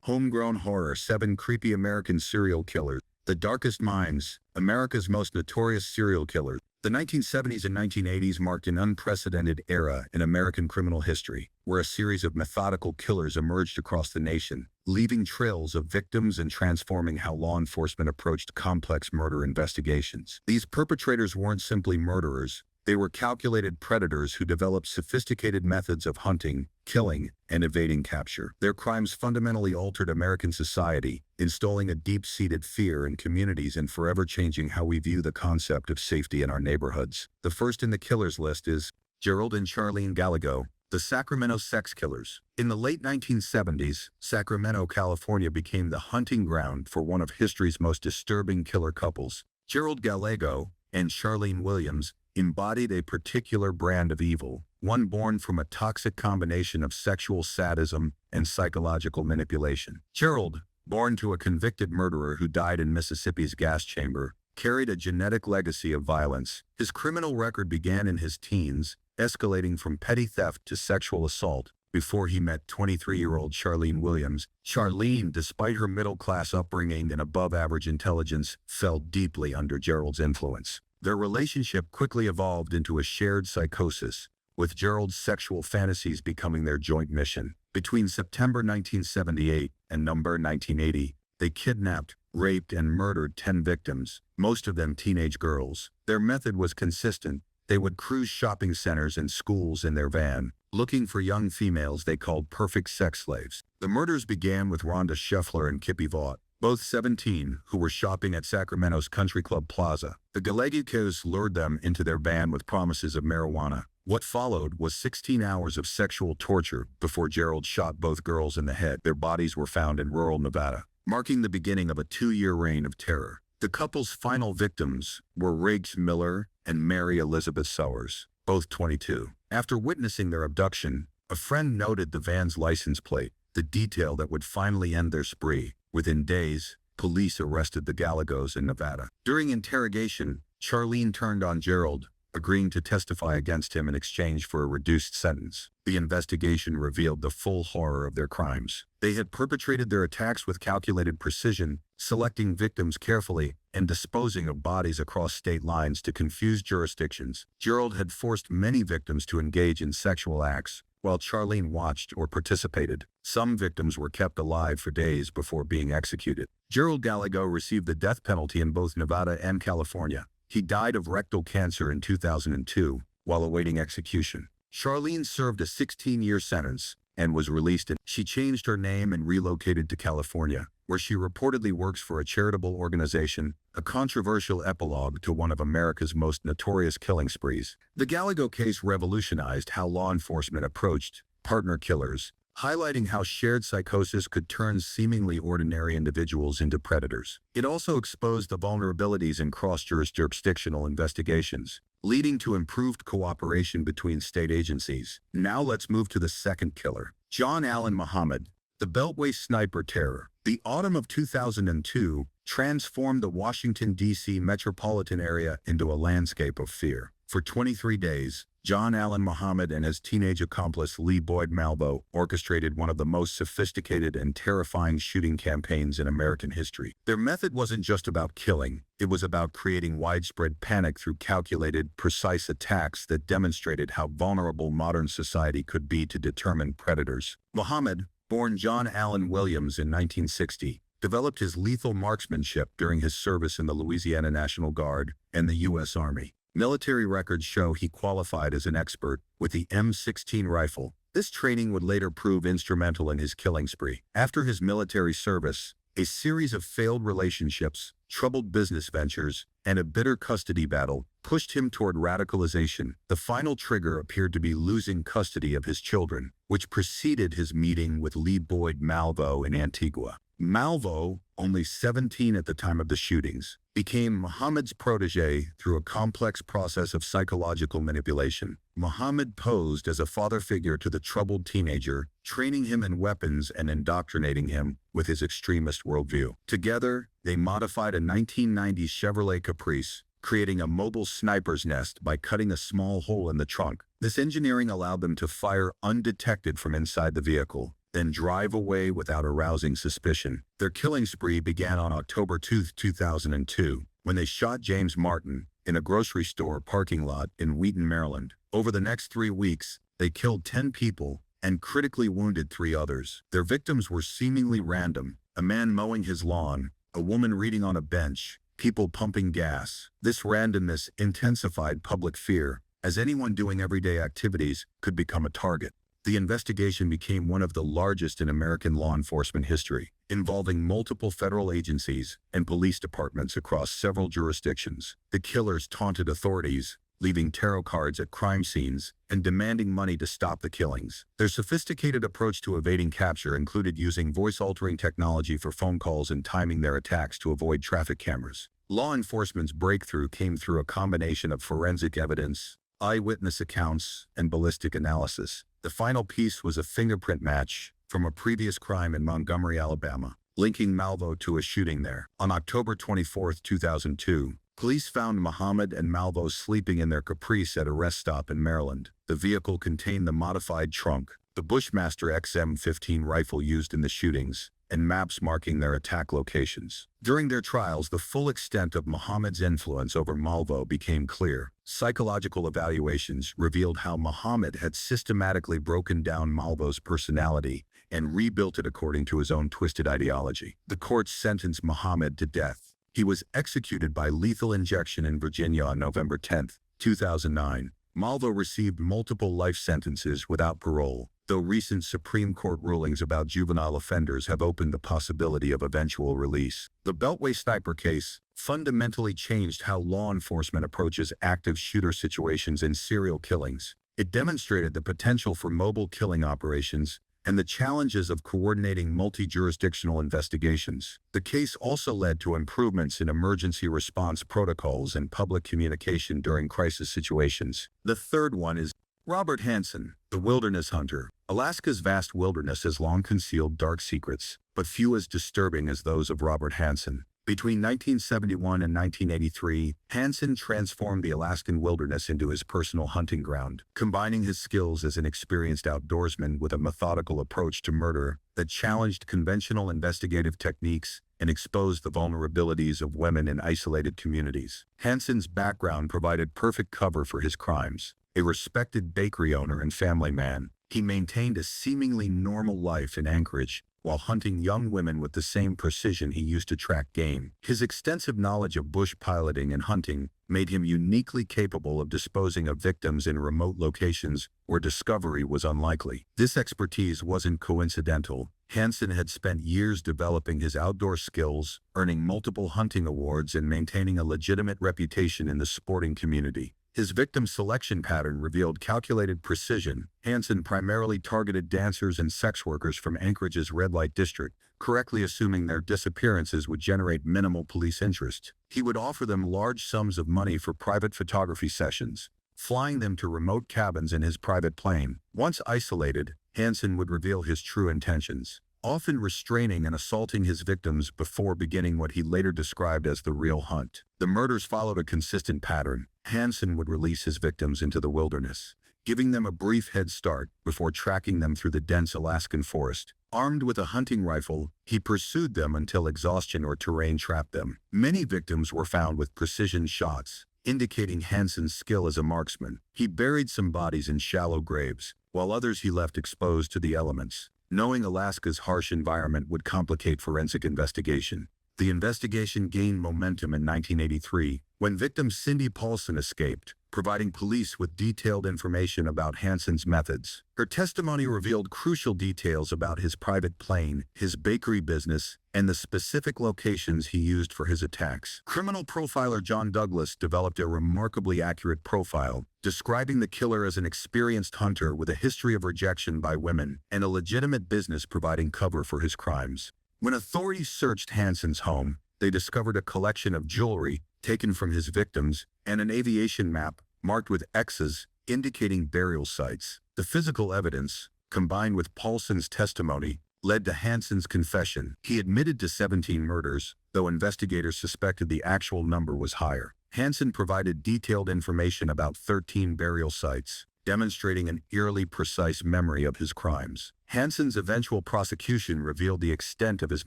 Homegrown Horror: 7 Creepy American Serial Killers. The Darkest Minds, America's Most Notorious Serial Killers. The 1970s and 1980s marked an unprecedented era in American criminal history, where a series of methodical killers emerged across the nation, leaving trails of victims and transforming how law enforcement approached complex murder investigations. These perpetrators weren't simply murderers. They were calculated predators who developed sophisticated methods of hunting, killing, and evading capture. Their crimes fundamentally altered American society, installing a deep-seated fear in communities and forever changing how we view the concept of safety in our neighborhoods. The first in the killers list is Gerald and Charlene Gallego, the Sacramento sex killers. In the late 1970s, Sacramento, California became the hunting ground for one of history's most disturbing killer couples. Gerald Gallego and Charlene Williams embodied a particular brand of evil, one born from a toxic combination of sexual sadism and psychological manipulation. Gerald, born to a convicted murderer who died in Mississippi's gas chamber, carried a genetic legacy of violence. His criminal record began in his teens, escalating from petty theft to sexual assault, before he met 23-year-old Charlene Williams. Charlene, despite her middle-class upbringing and above-average intelligence, fell deeply under Gerald's influence. Their relationship quickly evolved into a shared psychosis, with Gerald's sexual fantasies becoming their joint mission. Between September 1978 and November 1980, they kidnapped, raped, and murdered 10 victims, most of them teenage girls. Their method was consistent. They would cruise shopping centers and schools in their van, looking for young females they called perfect sex slaves. The murders began with Rhonda Scheffler and Kippy Vaught, both 17, who were shopping at Sacramento's Country Club Plaza. The Gallegos lured them into their van with promises of marijuana. What followed was 16 hours of sexual torture before Gerald shot both girls in the head. Their bodies were found in rural Nevada, marking the beginning of a 2-year reign of terror. The couple's final victims were Riggs Miller and Mary Elizabeth Sowers, both 22. After witnessing their abduction, a friend noted the van's license plate, the detail that would finally end their spree. Within days, police arrested the Gallegos in Nevada. During interrogation, Charlene turned on Gerald, agreeing to testify against him in exchange for a reduced sentence. The investigation revealed the full horror of their crimes. They had perpetrated their attacks with calculated precision, selecting victims carefully and disposing of bodies across state lines to confuse jurisdictions. Gerald had forced many victims to engage in sexual acts, while Charlene watched or participated. Some victims were kept alive for days before being executed. Gerald Gallego received the death penalty in both Nevada and California. He died of rectal cancer in 2002 while awaiting execution. Charlene served a 16-year sentence and was released. She changed her name and relocated to California, where she reportedly works for a charitable organization, a controversial epilogue to one of America's most notorious killing sprees. The Gallego case revolutionized how law enforcement approached partner killers, highlighting how shared psychosis could turn seemingly ordinary individuals into predators. It also exposed the vulnerabilities in cross-jurisdictional investigations, leading to improved cooperation between state agencies. Now let's move to the second killer, John Allen Muhammad, the Beltway Sniper Terror. The autumn of 2002 transformed the Washington, D.C. metropolitan area into a landscape of fear. For 23 days, John Allen Muhammad and his teenage accomplice Lee Boyd Malvo orchestrated one of the most sophisticated and terrifying shooting campaigns in American history. Their method wasn't just about killing. It was about creating widespread panic through calculated, precise attacks that demonstrated how vulnerable modern society could be to determined predators. Muhammad, born John Allen Williams in 1960, developed his lethal marksmanship during his service in the Louisiana National Guard and the U.S. Army. Military records show he qualified as an expert with the M16 rifle. This training would later prove instrumental in his killing spree. After his military service, a series of failed relationships, troubled business ventures, and a bitter custody battle pushed him toward radicalization. The final trigger appeared to be losing custody of his children, which preceded his meeting with Lee Boyd Malvo in Antigua. Malvo, only 17 at the time of the shootings, became Muhammad's protege through a complex process of psychological manipulation. Muhammad posed as a father figure to the troubled teenager, training him in weapons and indoctrinating him with his extremist worldview. Together, they modified a 1990s Chevrolet Caprice, creating a mobile sniper's nest by cutting a small hole in the trunk. This engineering allowed them to fire undetected from inside the vehicle. then drive away without arousing suspicion. Their killing spree began on October 2, 2002, when they shot James Martin in a grocery store parking lot in Wheaton, Maryland. Over the next 3 weeks, they killed 10 people and critically wounded 3 others. Their victims were seemingly random: a man mowing his lawn, a woman reading on a bench, people pumping gas. This randomness intensified public fear, as anyone doing everyday activities could become a target. The investigation became one of the largest in American law enforcement history, involving multiple federal agencies and police departments across several jurisdictions. The killers taunted authorities, leaving tarot cards at crime scenes and demanding money to stop the killings. Their sophisticated approach to evading capture included using voice-altering technology for phone calls and timing their attacks to avoid traffic cameras. Law enforcement's breakthrough came through a combination of forensic evidence, eyewitness accounts, and ballistic analysis. The final piece was a fingerprint match from a previous crime in Montgomery, Alabama, linking Malvo to a shooting there. On October 24, 2002, police found Muhammad and Malvo sleeping in their Caprice at a rest stop in Maryland. The vehicle contained the modified trunk, the Bushmaster XM15 rifle used in the shootings, and maps marking their attack locations. During their trials, the full extent of Muhammad's influence over Malvo became clear. Psychological evaluations revealed how Muhammad had systematically broken down Malvo's personality and rebuilt it according to his own twisted ideology. The court sentenced Muhammad to death. He was executed by lethal injection in Virginia on November 10, 2009. Malvo received multiple life sentences without parole, though recent Supreme Court rulings about juvenile offenders have opened the possibility of eventual release. The Beltway sniper case fundamentally changed how law enforcement approaches active shooter situations and serial killings. It demonstrated the potential for mobile killing operations and the challenges of coordinating multi-jurisdictional investigations. The case also led to improvements in emergency response protocols and public communication during crisis situations. The third one is Robert Hansen, the wilderness hunter. Alaska's vast wilderness has long concealed dark secrets, but few as disturbing as those of Robert Hansen. Between 1971 and 1983, Hansen transformed the Alaskan wilderness into his personal hunting ground, combining his skills as an experienced outdoorsman with a methodical approach to murder that challenged conventional investigative techniques and exposed the vulnerabilities of women in isolated communities. Hansen's background provided perfect cover for his crimes. A respected bakery owner and family man, he maintained a seemingly normal life in Anchorage, while hunting young women with the same precision he used to track game. His extensive knowledge of bush piloting and hunting made him uniquely capable of disposing of victims in remote locations where discovery was unlikely. This expertise wasn't coincidental. Hansen had spent years developing his outdoor skills, earning multiple hunting awards and maintaining a legitimate reputation in the sporting community. His victim selection pattern revealed calculated precision. Hansen primarily targeted dancers and sex workers from Anchorage's red light district, correctly assuming their disappearances would generate minimal police interest. He would offer them large sums of money for private photography sessions, flying them to remote cabins in his private plane. Once isolated, Hansen would reveal his true intentions, often restraining and assaulting his victims before beginning what he later described as the real hunt. The murders followed a consistent pattern. Hansen would release his victims into the wilderness, giving them a brief head start before tracking them through the dense Alaskan forest. Armed with a hunting rifle, he pursued them until exhaustion or terrain trapped them. Many victims were found with precision shots, indicating Hansen's skill as a marksman. He buried some bodies in shallow graves, while others he left exposed to the elements. Knowing Alaska's harsh environment would complicate forensic investigation, the investigation gained momentum in 1983, when victim Cindy Paulson escaped, providing police with detailed information about Hansen's methods. Her testimony revealed crucial details about his private plane, his bakery business, and the specific locations he used for his attacks. Criminal profiler John Douglas developed a remarkably accurate profile, describing the killer as an experienced hunter with a history of rejection by women and a legitimate business providing cover for his crimes. When authorities searched Hansen's home, they discovered a collection of jewelry taken from his victims and an aviation map marked with X's indicating burial sites. The physical evidence, combined with Paulson's testimony, led to Hansen's confession. He admitted to 17 murders, though investigators suspected the actual number was higher. Hansen provided detailed information about 13 burial sites, demonstrating an eerily precise memory of his crimes. Hansen's eventual prosecution revealed the extent of his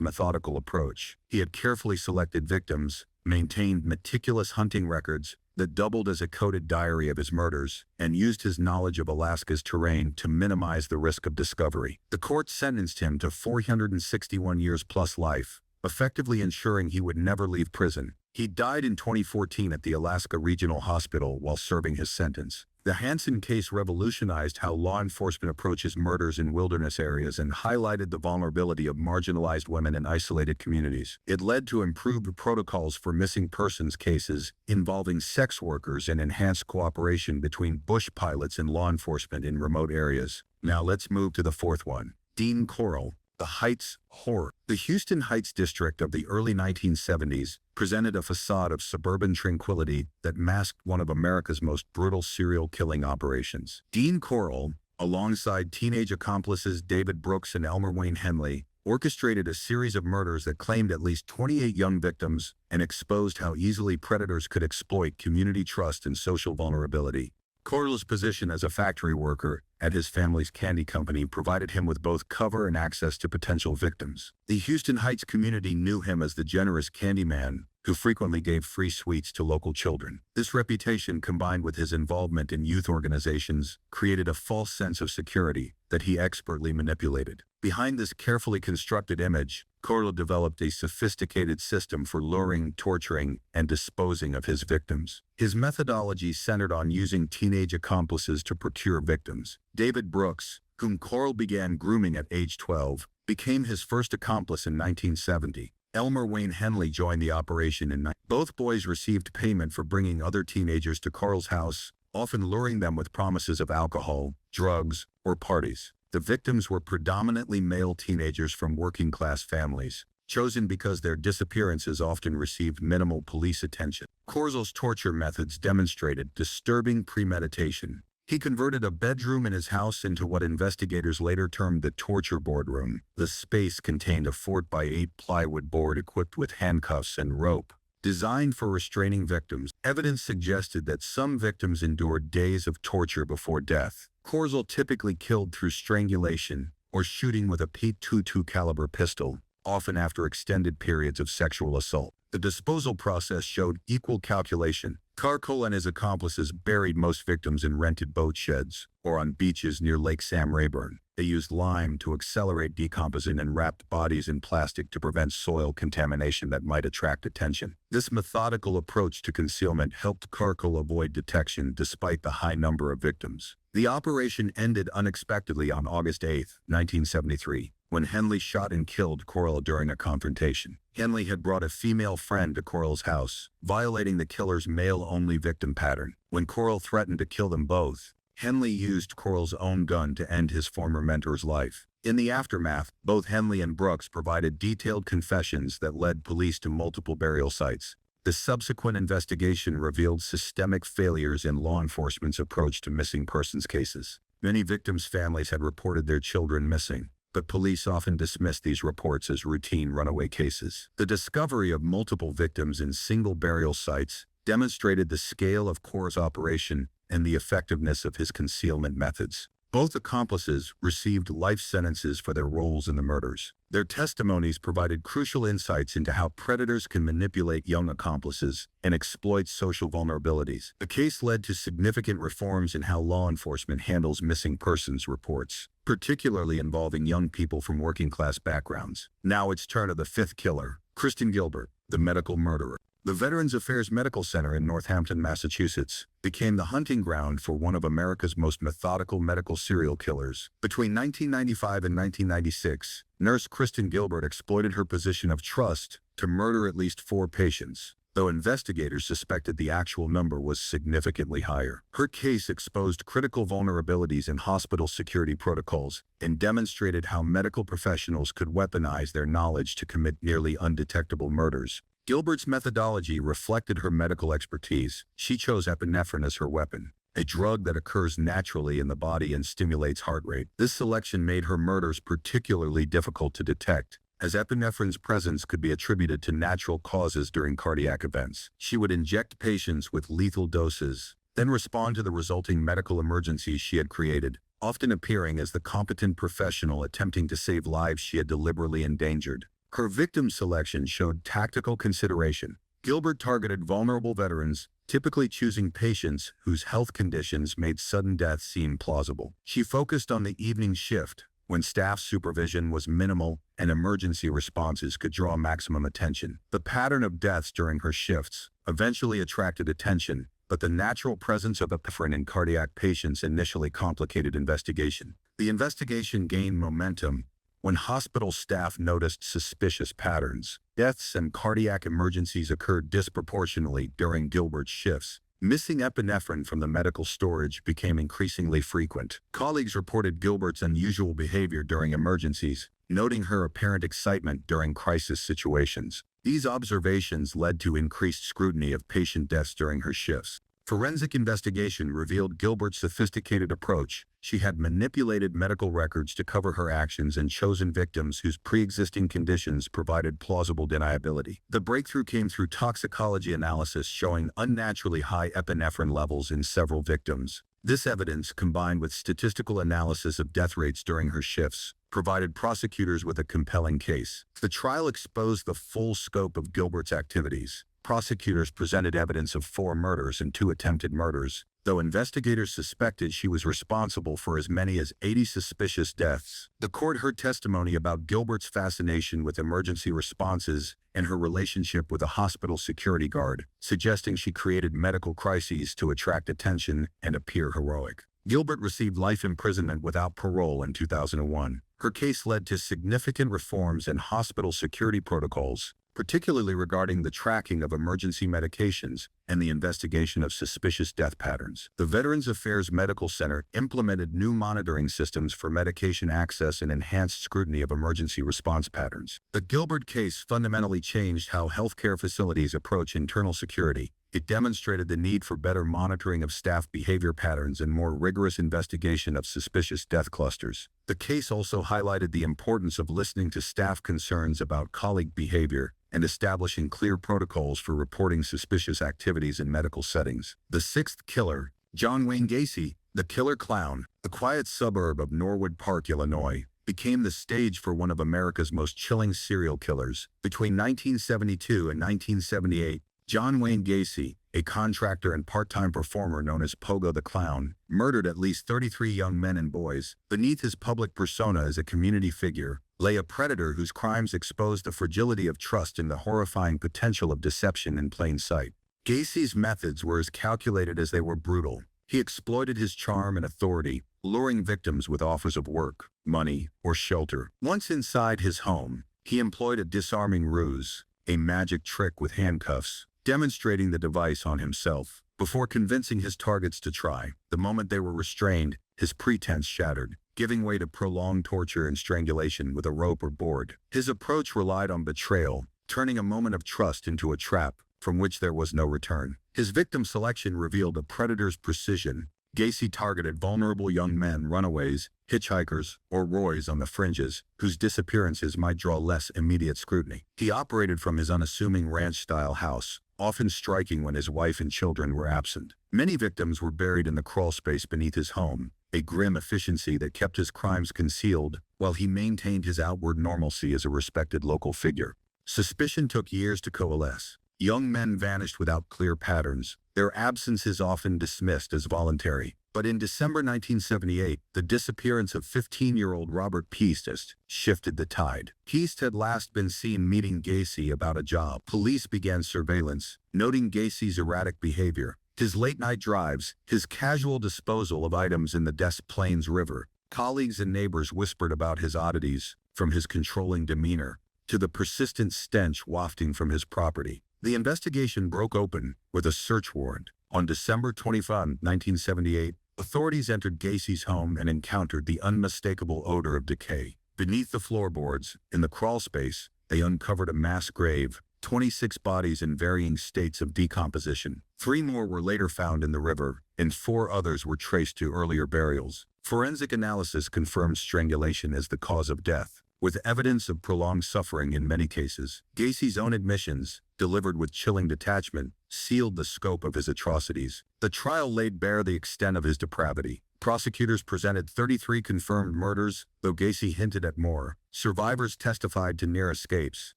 methodical approach. He had carefully selected victims, maintained meticulous hunting records that doubled as a coded diary of his murders, and used his knowledge of Alaska's terrain to minimize the risk of discovery. The court sentenced him to 461 years plus life, effectively ensuring he would never leave prison. He died in 2014 at the Alaska Regional Hospital while serving his sentence. The Hansen case revolutionized how law enforcement approaches murders in wilderness areas and highlighted the vulnerability of marginalized women in isolated communities. It led to improved protocols for missing persons cases involving sex workers and enhanced cooperation between bush pilots and law enforcement in remote areas. Now let's move to the fourth one. Dean Corll. The Heights Horror. The Houston Heights district of the early 1970s presented a facade of suburban tranquility that masked one of America's most brutal serial killing operations. Dean Corll, alongside teenage accomplices David Brooks and Elmer Wayne Henley, orchestrated a series of murders that claimed at least 28 young victims and exposed how easily predators could exploit community trust and social vulnerability. Corll's position as a factory worker at his family's candy company provided him with both cover and access to potential victims. The Houston Heights community knew him as the generous candy man who frequently gave free sweets to local children. This reputation, combined with his involvement in youth organizations, created a false sense of security that he expertly manipulated. Behind this carefully constructed image, Corll developed a sophisticated system for luring, torturing, and disposing of his victims. His methodology centered on using teenage accomplices to procure victims. David Brooks, whom Corll began grooming at age 12, became his first accomplice in 1970. Elmer Wayne Henley joined the operation in Both boys received payment for bringing other teenagers to Corll's house, often luring them with promises of alcohol, drugs, or parties. The victims were predominantly male teenagers from working-class families, chosen because their disappearances often received minimal police attention. Corll's torture methods demonstrated disturbing premeditation. He converted a bedroom in his house into what investigators later termed the torture boardroom. The space contained a 4x8 plywood board equipped with handcuffs and rope, designed for restraining victims. Evidence suggested that some victims endured days of torture before death. Corll typically killed through strangulation or shooting with a .22 caliber pistol, often after extended periods of sexual assault. The disposal process showed equal calculation. Corll and his accomplices buried most victims in rented boat sheds or on beaches near Lake Sam Rayburn. They used lime to accelerate decomposition and wrapped bodies in plastic to prevent soil contamination that might attract attention. This methodical approach to concealment helped Corll avoid detection despite the high number of victims. The operation ended unexpectedly on August 8, 1973, when Henley shot and killed Corll during a confrontation. Henley had brought a female friend to Corll's house, violating the killer's male-only victim pattern. When Corll threatened to kill them both, Henley used Corll's own gun to end his former mentor's life. In the aftermath, both Henley and Brooks provided detailed confessions that led police to multiple burial sites. The subsequent investigation revealed systemic failures in law enforcement's approach to missing persons cases. Many victims' families had reported their children missing, but police often dismissed these reports as routine runaway cases. The discovery of multiple victims in single burial sites demonstrated the scale of Corll's operation and the effectiveness of his concealment methods. Both accomplices received life sentences for their roles in the murders. Their testimonies provided crucial insights into how predators can manipulate young accomplices and exploit social vulnerabilities. The case led to significant reforms in how law enforcement handles missing persons reports, particularly involving young people from working-class backgrounds. Now it's turn to the fifth killer, Kristen Gilbert, the medical murderer. The Veterans Affairs Medical Center in Northampton, Massachusetts, became the hunting ground for one of America's most methodical medical serial killers. Between 1995 and 1996, nurse Kristen Gilbert exploited her position of trust to murder at least 4 patients, though investigators suspected the actual number was significantly higher. Her case exposed critical vulnerabilities in hospital security protocols and demonstrated how medical professionals could weaponize their knowledge to commit nearly undetectable murders. Gilbert's methodology reflected her medical expertise. She chose epinephrine as her weapon, a drug that occurs naturally in the body and stimulates heart rate. This selection made her murders particularly difficult to detect, as epinephrine's presence could be attributed to natural causes during cardiac events. She would inject patients with lethal doses, then respond to the resulting medical emergencies she had created, often appearing as the competent professional attempting to save lives she had deliberately endangered. Her victim selection showed tactical consideration. Gilbert targeted vulnerable veterans, typically choosing patients whose health conditions made sudden death seem plausible. She focused on the evening shift, when staff supervision was minimal and emergency responses could draw maximum attention. The pattern of deaths during her shifts eventually attracted attention, but the natural presence of epinephrine in cardiac patients initially complicated investigation. The investigation gained momentum when hospital staff noticed suspicious patterns. Deaths and cardiac emergencies occurred disproportionately during Gilbert's shifts. Missing epinephrine from the medical storage became increasingly frequent. Colleagues reported Gilbert's unusual behavior during emergencies, noting her apparent excitement during crisis situations. These observations led to increased scrutiny of patient deaths during her shifts. Forensic investigation revealed Gilbert's sophisticated approach. She had manipulated medical records to cover her actions and chosen victims whose pre-existing conditions provided plausible deniability. The breakthrough came through toxicology analysis showing unnaturally high epinephrine levels in several victims. This evidence, combined with statistical analysis of death rates during her shifts, provided prosecutors with a compelling case. The trial exposed the full scope of Gilbert's activities. Prosecutors presented evidence of 4 murders and 2 attempted murders, though investigators suspected she was responsible for as many as 80 suspicious deaths. The court heard testimony about Gilbert's fascination with emergency responses and her relationship with a hospital security guard, suggesting she created medical crises to attract attention and appear heroic. Gilbert received life imprisonment without parole in 2001. Her case led to significant reforms in hospital security protocols, particularly regarding the tracking of emergency medications and the investigation of suspicious death patterns. The Veterans Affairs Medical Center implemented new monitoring systems for medication access and enhanced scrutiny of emergency response patterns. The Gilbert case fundamentally changed how healthcare facilities approach internal security. It demonstrated the need for better monitoring of staff behavior patterns and more rigorous investigation of suspicious death clusters. The case also highlighted the importance of listening to staff concerns about colleague behavior and establishing clear protocols for reporting suspicious activities in medical settings. The sixth killer, John Wayne Gacy, the killer clown, a quiet suburb of Norwood Park, Illinois, became the stage for one of America's most chilling serial killers. Between 1972 and 1978, John Wayne Gacy, a contractor and part-time performer known as Pogo the Clown, murdered at least 33 young men and boys. Beneath his public persona as a community figure lay a predator whose crimes exposed the fragility of trust and the horrifying potential of deception in plain sight. Gacy's methods were as calculated as they were brutal. He exploited his charm and authority, luring victims with offers of work, money, or shelter. Once inside his home, he employed a disarming ruse, a magic trick with handcuffs, demonstrating the device on himself. Before convincing his targets to try, the moment they were restrained, his pretense shattered, giving way to prolonged torture and strangulation with a rope or board. His approach relied on betrayal, turning a moment of trust into a trap from which there was no return. His victim selection revealed a predator's precision. Gacy targeted vulnerable young men, runaways, hitchhikers, or Roys on the fringes, whose disappearances might draw less immediate scrutiny. He operated from his unassuming ranch-style house, often striking when his wife and children were absent. Many victims were buried in the crawl space beneath his home, a grim efficiency that kept his crimes concealed while he maintained his outward normalcy as a respected local figure. Suspicion took years to coalesce. Young men vanished without clear patterns, their absences often dismissed as voluntary. But in December 1978, the disappearance of 15-year-old Robert Peast shifted the tide. Peast had last been seen meeting Gacy about a job. Police began surveillance, noting Gacy's erratic behavior, his late-night drives, his casual disposal of items in the Des Plaines River. Colleagues and neighbors whispered about his oddities, from his controlling demeanor to the persistent stench wafting from his property. The investigation broke open with a search warrant. On December 25, 1978, authorities entered Gacy's home and encountered the unmistakable odor of decay. Beneath the floorboards, in the crawl space, they uncovered a mass grave, 26 bodies in varying states of decomposition. 3 more were later found in the river, and 4 others were traced to earlier burials. Forensic analysis confirmed strangulation as the cause of death, with evidence of prolonged suffering in many cases. Gacy's own admissions, delivered with chilling detachment, sealed the scope of his atrocities. The trial laid bare the extent of his depravity. Prosecutors presented 33 confirmed murders, though Gacy hinted at more. Survivors testified to near escapes,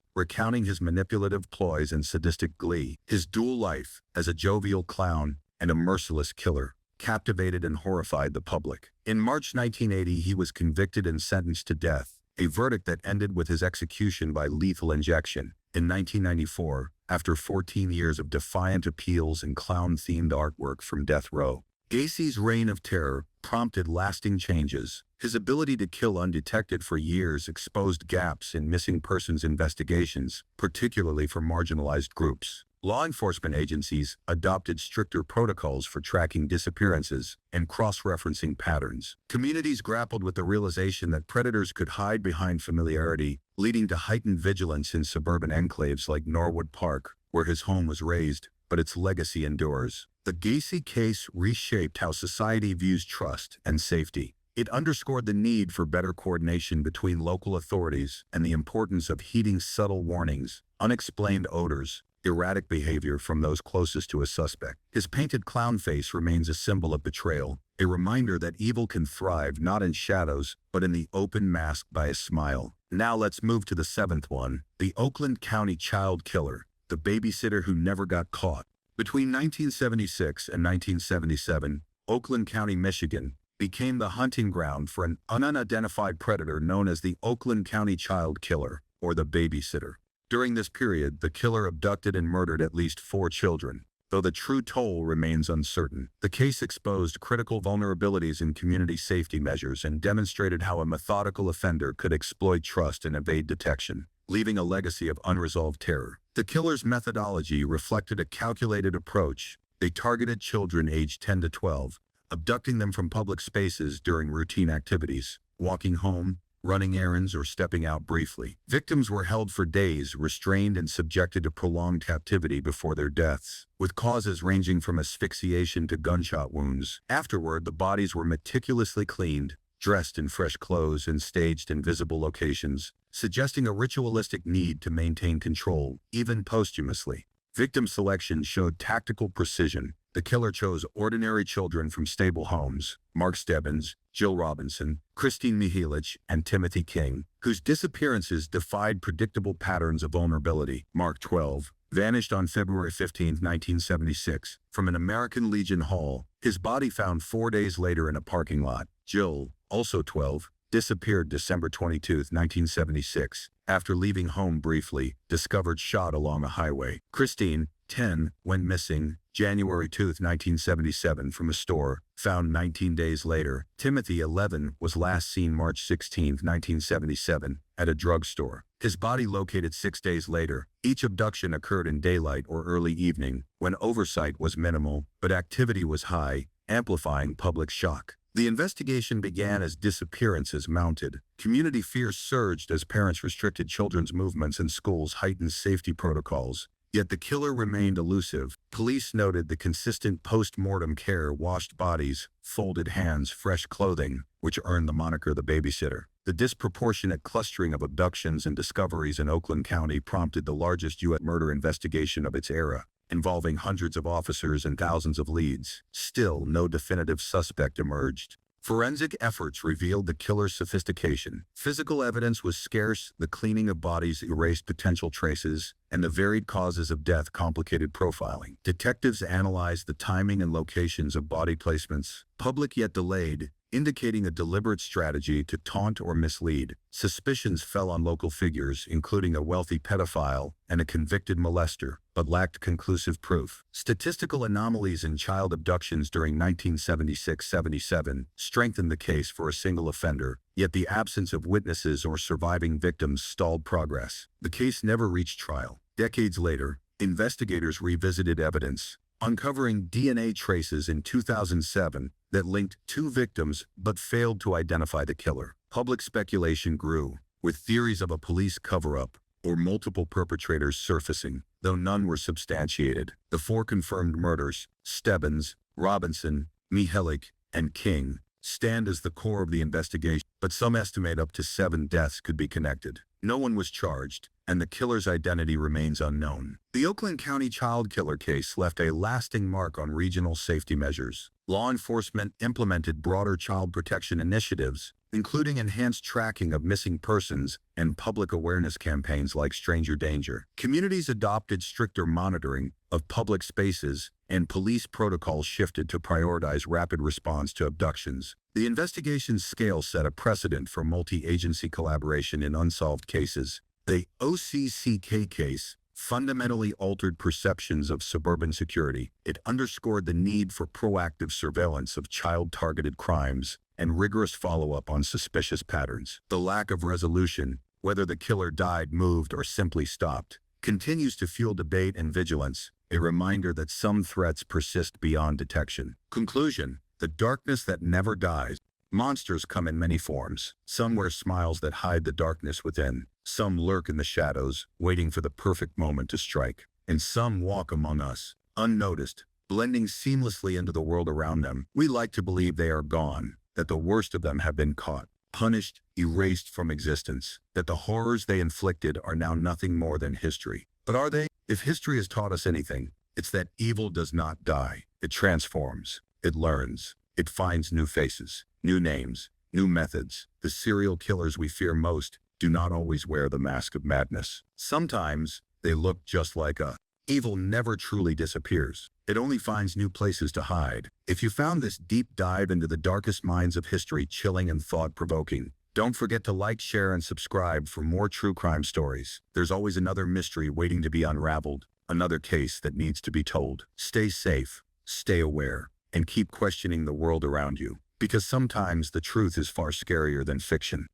recounting his manipulative ploys and sadistic glee. His dual life, as a jovial clown and a merciless killer, captivated and horrified the public. In March 1980, he was convicted and sentenced to death, a verdict that ended with his execution by lethal injection. In 1994, after 14 years of defiant appeals and clown-themed artwork from death row, Gacy's reign of terror prompted lasting changes. His ability to kill undetected for years exposed gaps in missing persons investigations, particularly for marginalized groups. Law enforcement agencies adopted stricter protocols for tracking disappearances and cross-referencing patterns. Communities grappled with the realization that predators could hide behind familiarity, leading to heightened vigilance in suburban enclaves like Norwood Park, where his home was raised, but its legacy endures. The Gacy case reshaped how society views trust and safety. It underscored the need for better coordination between local authorities and the importance of heeding subtle warnings, unexplained odors, erratic behavior from those closest to a suspect. His painted clown face remains a symbol of betrayal, a reminder that evil can thrive not in shadows, but in the open masked by a smile. Now let's move to the seventh one, the Oakland County child killer, the babysitter who never got caught. Between 1976 and 1977, Oakland County, Michigan, became the hunting ground for an unidentified predator known as the Oakland County child killer, or the babysitter. During this period, the killer abducted and murdered at least 4 children, though the true toll remains uncertain. The case exposed critical vulnerabilities in community safety measures and demonstrated how a methodical offender could exploit trust and evade detection, leaving a legacy of unresolved terror. The killer's methodology reflected a calculated approach. They targeted children aged 10 to 12, abducting them from public spaces during routine activities, walking home, running errands, or stepping out briefly. Victims were held for days, restrained and subjected to prolonged captivity before their deaths, with causes ranging from asphyxiation to gunshot wounds. Afterward, the bodies were meticulously cleaned, dressed in fresh clothes, and staged in visible locations, suggesting a ritualistic need to maintain control, even posthumously. Victim selection showed tactical precision. The killer chose ordinary children from stable homes: Mark Stebbins, Jill Robinson, Christine Mihelich, and Timothy King, whose disappearances defied predictable patterns of vulnerability. Mark, 12, vanished on February 15, 1976, from an American Legion hall, his body found 4 days later in a parking lot. Jill, also 12, disappeared December 22, 1976, after leaving home briefly, discovered shot along a highway. Christine, 10, went missing January 2, 1977, from a store, found 19 days later. Timothy, 11, was last seen March 16, 1977, at a drugstore. His body located 6 days later. Each abduction occurred in daylight or early evening, when oversight was minimal, but activity was high, amplifying public shock. The investigation began as disappearances mounted. Community fear surged as parents restricted children's movements and schools heightened safety protocols. Yet the killer remained elusive. Police noted the consistent post-mortem care: washed bodies, folded hands, fresh clothing, which earned the moniker the babysitter. The disproportionate clustering of abductions and discoveries in Oakland County prompted the largest U.S. murder investigation of its era, involving hundreds of officers and thousands of leads. Still, no definitive suspect emerged. Forensic efforts revealed the killer's sophistication. Physical evidence was scarce, the cleaning of bodies erased potential traces, and the varied causes of death complicated profiling. Detectives analyzed the timing and locations of body placements, public yet delayed, indicating a deliberate strategy to taunt or mislead. Suspicions fell on local figures, including a wealthy pedophile and a convicted molester, but lacked conclusive proof. Statistical anomalies in child abductions during 1976-77 strengthened the case for a single offender, yet the absence of witnesses or surviving victims stalled progress. The case never reached trial. Decades later, investigators revisited evidence, uncovering DNA traces in 2007 that linked 2 victims but failed to identify the killer. Public speculation grew, with theories of a police cover-up or multiple perpetrators surfacing, though none were substantiated. The 4 confirmed murders, Stebbins, Robinson, Mihelich, and King, stand as the core of the investigation, but some estimate up to 7 deaths could be connected. No one was charged, and the killer's identity remains unknown. The Oakland County child killer case left a lasting mark on regional safety measures. Law enforcement implemented broader child protection initiatives, including enhanced tracking of missing persons and public awareness campaigns like Stranger Danger. Communities adopted stricter monitoring of public spaces, and police protocols shifted to prioritize rapid response to abductions. The investigation's scale set a precedent for multi-agency collaboration in unsolved cases. The OCCK case fundamentally altered perceptions of suburban security. It underscored the need for proactive surveillance of child-targeted crimes and rigorous follow-up on suspicious patterns. The lack of resolution, whether the killer died, moved, or simply stopped, continues to fuel debate and vigilance, a reminder that some threats persist beyond detection. Conclusion: the darkness that never dies. Monsters come in many forms. Some wear smiles that hide the darkness within. Some lurk in the shadows, waiting for the perfect moment to strike. And some walk among us, unnoticed, blending seamlessly into the world around them. We like to believe they are gone, that the worst of them have been caught, punished, erased from existence, that the horrors they inflicted are now nothing more than history. But are they? If history has taught us anything, it's that evil does not die. It transforms. It learns. It finds new faces, new names, new methods. The serial killers we fear most do not always wear the mask of madness. Sometimes they look just like us. Evil never truly disappears. It only finds new places to hide. If you found this deep dive into the darkest minds of history chilling and thought-provoking, don't forget to like, share, and subscribe for more true crime stories. There's always another mystery waiting to be unraveled, another case that needs to be told. Stay safe, stay aware, and keep questioning the world around you, because sometimes the truth is far scarier than fiction.